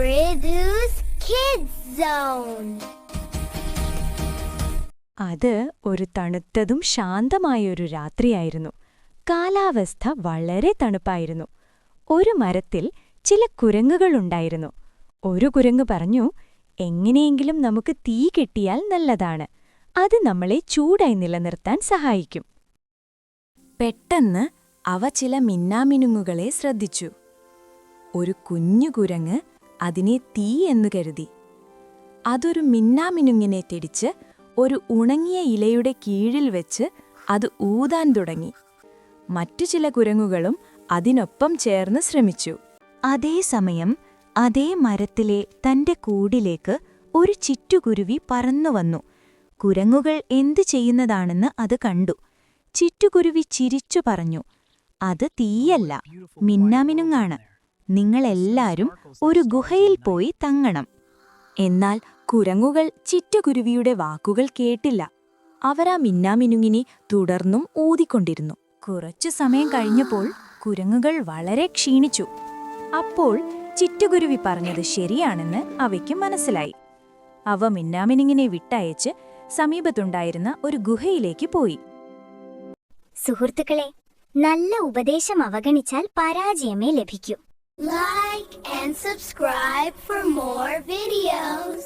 Prithu's Kids Zone. അത് ഒരു തണുത്തതും ശാന്തമായൊരു രാത്രിയായിരുന്നു. കാലാവസ്ഥ വളരെ തണുപ്പായിരുന്നു. ഒരു മരത്തിൽ ചില കുരങ്ങുകളുണ്ടായിരുന്നു. ഒരു കുരങ്ങ് പറഞ്ഞു, എങ്ങനെയെങ്കിലും നമുക്ക് തീ കെട്ടിയാൽ നല്ലതാണ്. അത് നമ്മളെ ചൂടായി നിലനിർത്താൻ സഹായിക്കും. പെട്ടെന്ന് അവ ചില മിന്നാമിനുങ്ങുകളെ ശ്രദ്ധിച്ചു. ഒരു കുഞ്ഞു കുരങ്ങ് അതിനെ തീ എന്ന് കരുതി. അതൊരു മിന്നാമിനുങ്ങിനെ തിടിച്ച് ഒരു ഉണങ്ങിയ ഇലയുടെ കീഴിൽ വെച്ച് അത് ഊതാൻ തുടങ്ങി. മറ്റു ചില കുരങ്ങുകളും അതിനൊപ്പം ചേർന്ന് ശ്രമിച്ചു. അതേസമയം അതേ മരത്തിലെ തന്റെ കൂടിലേക്ക് ഒരു ചിറ്റുകുരുവി പറന്നുവന്നു. കുരങ്ങുകൾ എന്തു ചെയ്യുന്നതാണെന്ന് അത് കണ്ടു. ചിറ്റുകുരുവി ചിരിച്ചു പറഞ്ഞു, അത് തീയല്ല, മിന്നാമിനുങ്ങാണ്. നിങ്ങളെല്ലാരും ഒരു ഗുഹയിൽ പോയി തങ്ങണം. എന്നാൽ കുരങ്ങുകൾ ചിറ്റുകുരുവിയുടെ വാക്കുകൾ കേട്ടില്ല. അവരാ മിന്നാമിനുങ്ങിനെ തുടർന്നും ഊതിക്കൊണ്ടിരുന്നു. കുറച്ചു സമയം കഴിഞ്ഞപ്പോൾ കുരങ്ങുകൾ വളരെ ക്ഷീണിച്ചു. അപ്പോൾ ചിറ്റുകുരുവി പറഞ്ഞത് ശരിയാണെന്ന് അവയ്ക്ക് മനസ്സിലായി. അവ മിന്നാമിനുങ്ങിനെ വിട്ടയച്ച് സമീപത്തുണ്ടായിരുന്ന ഒരു ഗുഹയിലേക്ക് പോയി. സുഹൃത്തുക്കളെ, നല്ല ഉപദേശം അവഗണിച്ചാൽ പരാജയമേ ലഭിക്കൂ. Like and subscribe for more videos.